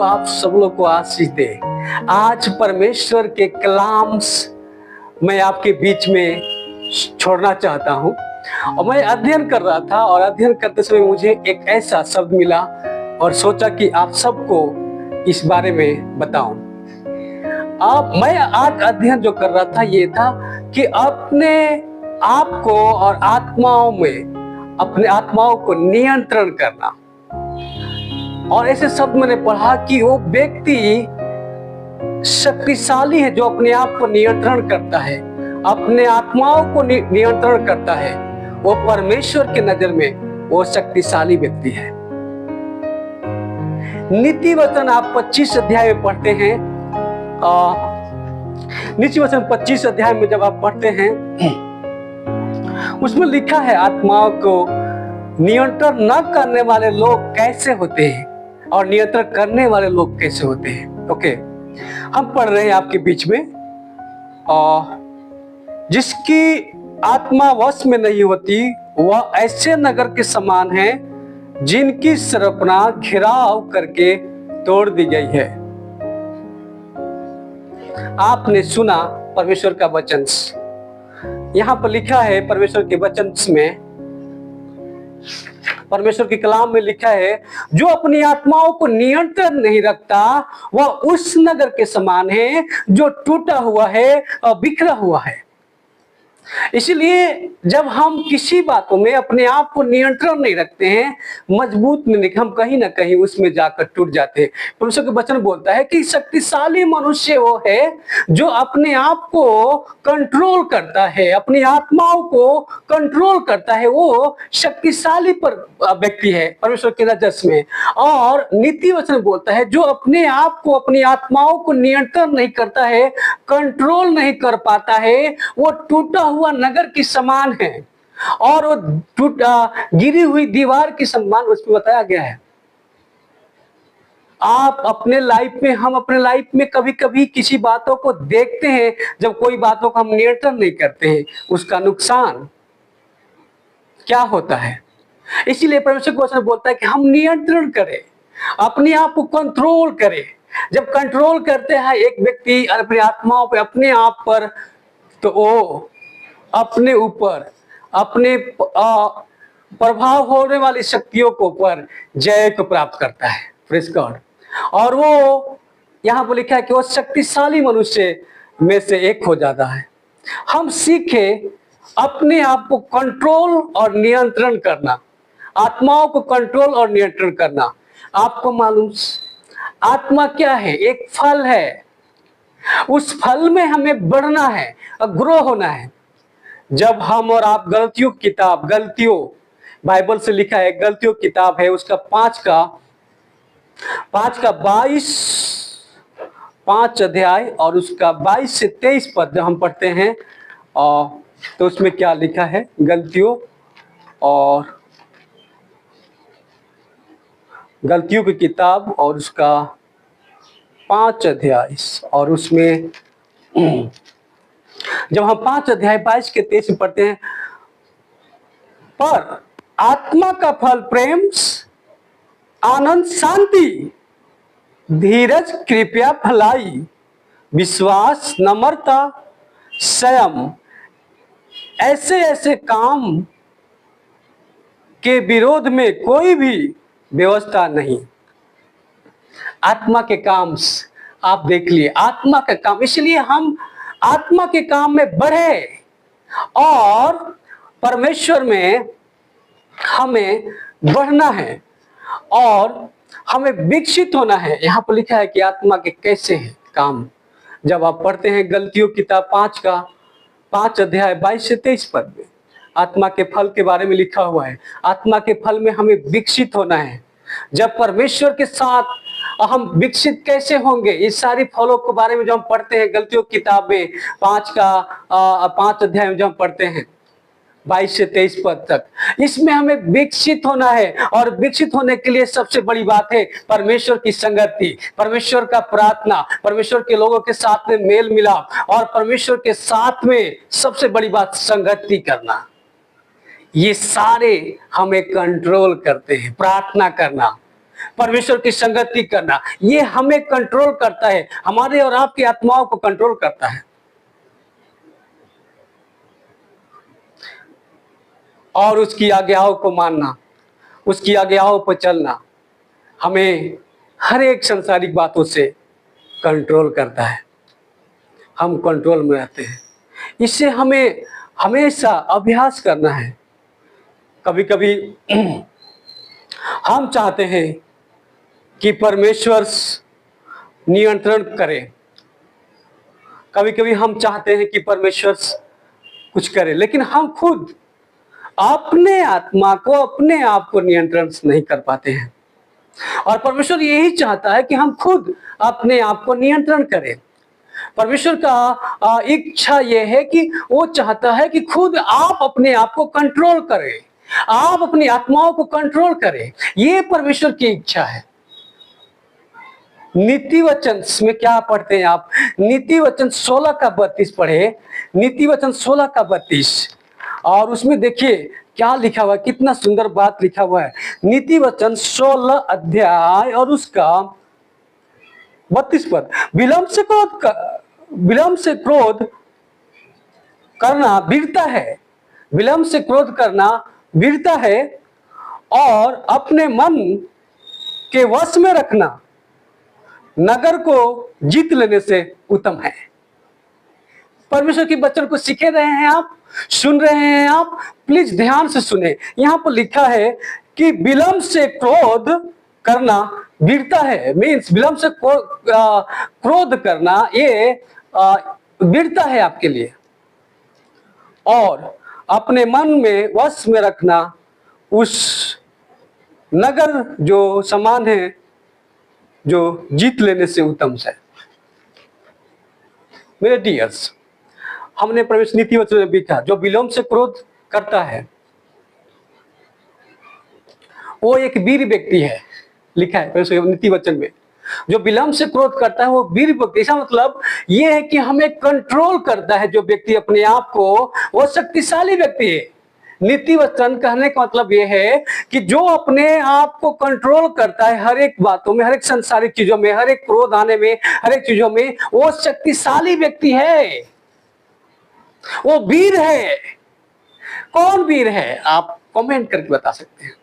आप सब लोग को आशीष दे। आज परमेश्वर के कलाम्स मैं आपके बीच में छोड़ना चाहता हूँ। और मैं अध्ययन कर रहा था और अध्ययन करते समय मुझे एक ऐसा शब्द मिला और सोचा कि आप सबको इस बारे में बताऊं। मैं आज अध्ययन जो कर रहा था ये था कि अपने आप को और आत्माओं में अपने आत्माओं को नियंत्रण करना। और ऐसे शब्द मैंने पढ़ा कि वो व्यक्ति शक्तिशाली है जो अपने आप को नियंत्रण करता है, अपने आत्माओं को नियंत्रण करता है। वो परमेश्वर के नजर में वो शक्तिशाली व्यक्ति है। नीति वचन आप 25 अध्याय में पढ़ते हैं। नीति वचन 25 अध्याय में जब आप पढ़ते हैं उसमें लिखा है आत्माओं को नियंत्रण न करने वाले लोग कैसे होते हैं और नियंत्रण करने वाले लोग कैसे होते हैं। ओके, हम पढ़ रहे हैं आपके बीच में। जिसकी आत्मा वश में नहीं होती वह ऐसे नगर के समान है जिनकी सरपना घिराव करके तोड़ दी गई है। आपने सुना परमेश्वर का वचन। यहाँ पर लिखा है परमेश्वर के वचन में, परमेश्वर के कलाम में लिखा है, जो अपनी आत्माओं को नियंत्रण नहीं रखता वह उस नगर के समान है जो टूटा हुआ है और बिखरा हुआ है। इसलिए जब हम किसी बातों में अपने आप को नियंत्रण नहीं रखते हैं, मजबूत नहीं, हम कहीं ना कहीं उसमें जाकर टूट जाते हैं। परमेश्वर का वचन बोलता है कि शक्तिशाली मनुष्य वो है जो अपने आप को कंट्रोल करता है, अपनी आत्माओं को कंट्रोल करता है। वो शक्तिशाली व्यक्ति है परमेश्वर की नजर में। और नीति वचन बोलता है जो अपने आप को, अपनी आत्माओं को नियंत्रण नहीं करता है, कंट्रोल नहीं कर पाता है, वो टूटा हुआ नगर की समान है और वो गिरी हुई दीवार की समान उसमें बताया गया है। आप अपने लाइफ में, हम अपने लाइफ में कभी कभी किसी बातों को देखते हैं, जब कोई बातों का हम नियंत्रण नहीं करते हैं उसका नुकसान क्या होता है। इसीलिए परमेश्वर का वचन बोलता है कि हम नियंत्रण करें, अपने आप को कंट्रोल करें। जब कंट्रोल करते हैं एक व्यक्ति अपनी आत्माओं पे, अपने आप पर, तो वो अपने ऊपर अपने प्रभाव होने वाली शक्तियों को पर जय को प्राप्त करता है। Praise God. और वो यहाँ पर लिखा है कि वो शक्तिशाली मनुष्य में से एक हो जाता है। हम सीखे अपने आप को कंट्रोल और नियंत्रण करना, आत्माओं को कंट्रोल और नियंत्रण करना। आपको मालूम आत्मा क्या है? एक फल है। उस फल में हमें बढ़ना है, ग्रो होना है। जब हम और आप गलतियों की किताब, गलतियों बाइबल से लिखा है, गलतियों की किताब है, उसका 5 अध्याय और उसका 22 से 23 पद जब हम पढ़ते हैं तो उसमें क्या लिखा है? गलतियों की किताब और उसका 5 अध्याय और उसमें जब हम 5 अध्याय 22 के 23 में पढ़ते हैं, पर आत्मा का फल प्रेम, आनंद, शांति, धीरज, कृपया, भलाई, विश्वास, नम्रता, संयम, ऐसे काम के विरोध में कोई भी व्यवस्था नहीं। आत्मा के काम आप देख लिए, आत्मा का काम। इसलिए हम आत्मा के काम में बढ़े और परमेश्वर में हमें बढ़ना है और हमें विकसित होना है। यहाँ पर लिखा है कि आत्मा के कैसे हैं काम। जब आप पढ़ते हैं गलतियों की किताब 5 अध्याय 22 से 23 पद में आत्मा के फल के बारे में लिखा हुआ है। आत्मा के फल में हमें विकसित होना है। जब परमेश्वर के साथ हम विकसित कैसे होंगे, इस सारी फलों के बारे में जो हम पढ़ते हैं गलतियों की किताब में 5 अध्याय में जो हम पढ़ते हैं 22 से 23 पद तक, इसमें हमें विकसित होना है। और विकसित होने के लिए सबसे बड़ी बात है परमेश्वर की संगति, परमेश्वर का प्रार्थना, परमेश्वर के लोगों के साथ में मेल मिलाप और परमेश्वर के साथ में सबसे बड़ी बात संगति करना। ये सारे हमें कंट्रोल करते हैं। प्रार्थना करना, परमेश्वर की संगति करना, ये हमें कंट्रोल करता है, हमारे और आपकी आत्माओं को कंट्रोल करता है। और उसकी आज्ञाओं को मानना, उसकी आज्ञाओं पर चलना हमें हर एक संसारिक बातों से कंट्रोल करता है। हम कंट्रोल में रहते हैं। इससे हमें हमेशा अभ्यास करना है। कभी कभी हम चाहते हैं कि परमेश्वर नियंत्रण करे, कभी कभी हम चाहते हैं कि परमेश्वर कुछ करे, लेकिन हम खुद अपने आत्मा को, अपने आप को नियंत्रण नहीं कर पाते हैं। और परमेश्वर यही चाहता है कि हम खुद अपने आप को नियंत्रण करें। परमेश्वर का इच्छा यह है कि वो चाहता है कि खुद आप अपने आप को कंट्रोल करें, आप अपनी आत्माओं को कंट्रोल करें। ये परमेश्वर की इच्छा है। नीति वचन में क्या पढ़ते हैं आप? नीति वचन 16 का 32 पढ़े। नीति वचन 16 का 32, और उसमें देखिए क्या लिखा हुआ है, कितना सुंदर बात लिखा हुआ है। नीति वचन 16 अध्याय और उसका 32 पद। विलंब से क्रोध करना वीरता है, विलंब से क्रोध करना वीरता है, और अपने मन के वश में रखना नगर को जीत लेने से उत्तम है। परमेश्वर की वचन को सीखे रहे हैं आप, सुन रहे हैं आप, प्लीज ध्यान से सुने। यहाँ पर लिखा है कि विलंब से क्रोध करना वीरता है, मीन्स विलंब से क्रोध करना ये वीरता है आपके लिए, और अपने मन में वश में रखना उस नगर जो समान है जो जीत लेने से उत्तम है। मेरे डियर्स, हमने परमेश्वर नीति वचन में लिखा, जो विलंब से क्रोध करता है वो एक वीर व्यक्ति है। लिखा है परमेश्वर नीति वचन में, जो विलंब से क्रोध करता है वो वीर व्यक्ति। इसका मतलब ये है कि हमें कंट्रोल करता है जो व्यक्ति अपने आप को, वो शक्तिशाली व्यक्ति है। नीति वचन कहने का मतलब यह है कि जो अपने आप को कंट्रोल करता है हर एक बातों में, हर एक संसारिक चीजों में, हर एक क्रोध आने में, हर एक चीजों में, वो शक्तिशाली व्यक्ति है, वो वीर है। कौन वीर है? आप कमेंट करके बता सकते हैं।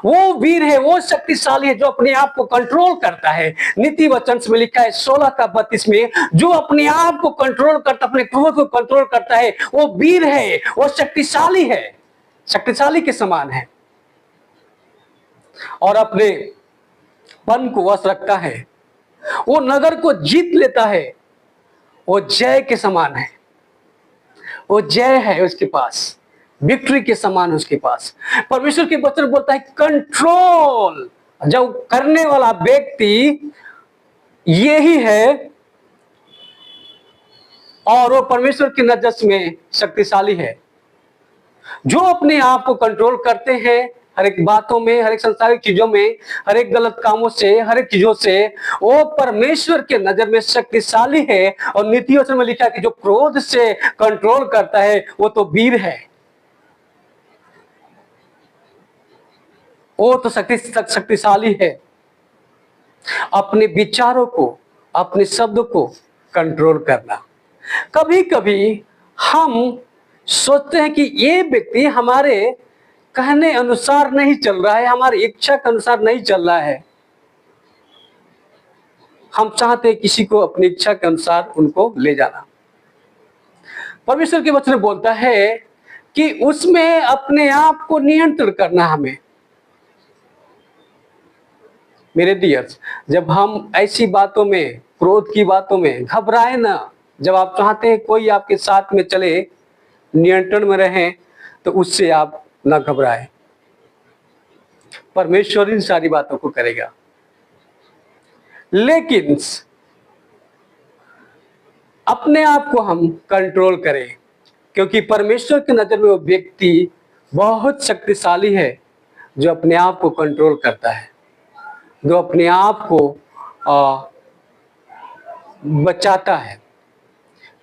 वो वीर है, वो शक्तिशाली है जो अपने आप को कंट्रोल करता है। नीति वचन में लिखा है 16 का 32 में, जो अपने आप को कंट्रोल करता, अपने क्रोध को कंट्रोल करता है, वो वीर है, वो शक्तिशाली है, शक्तिशाली के समान है, और अपने मन को वश रखता है, वो नगर को जीत लेता है, वो जय के समान है, वो जय है उसके पास, विक्ट्री के समान उसके पास। परमेश्वर के वचन बोलता है कंट्रोल जो करने वाला व्यक्ति यही है, और वो परमेश्वर की नजर में शक्तिशाली है। जो अपने आप को कंट्रोल करते हैं हर एक बातों में, हर एक संसारिक चीजों में, हर एक गलत कामों से, हर एक चीजों से, वो परमेश्वर के नजर में शक्तिशाली है। और नीति वचन में लिखा है कि जो क्रोध से कंट्रोल करता है वो तो वीर है, वो तो शक्तिशाली है। अपने विचारों को, अपने शब्द को कंट्रोल करना। कभी कभी हम सोचते हैं कि ये व्यक्ति हमारे कहने अनुसार नहीं चल रहा है, हमारी इच्छा के अनुसार नहीं चल रहा है। हम चाहते हैं किसी को अपनी इच्छा के अनुसार उनको ले जाना। परमेश्वर के वचन बोलता है कि उसमें अपने आप को नियंत्रण करना हमें। मेरे डियर्स, जब हम ऐसी बातों में, क्रोध की बातों में घबराए ना। जब आप चाहते हैं कोई आपके साथ में चले, नियंत्रण में रहें, तो उससे आप ना घबराएं। परमेश्वर इन सारी बातों को करेगा। लेकिन अपने आप को हम कंट्रोल करें, क्योंकि परमेश्वर की नजर में वो व्यक्ति बहुत शक्तिशाली है जो अपने आप को कंट्रोल करता है, जो अपने आप को बचाता है।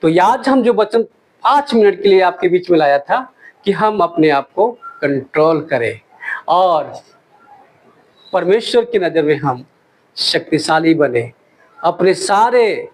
तो आज हम जो वचन 5 मिनट के लिए आपके बीच में लाया था कि हम अपने आप को कंट्रोल करें और परमेश्वर की नज़र में हम शक्तिशाली बने, अपने सारे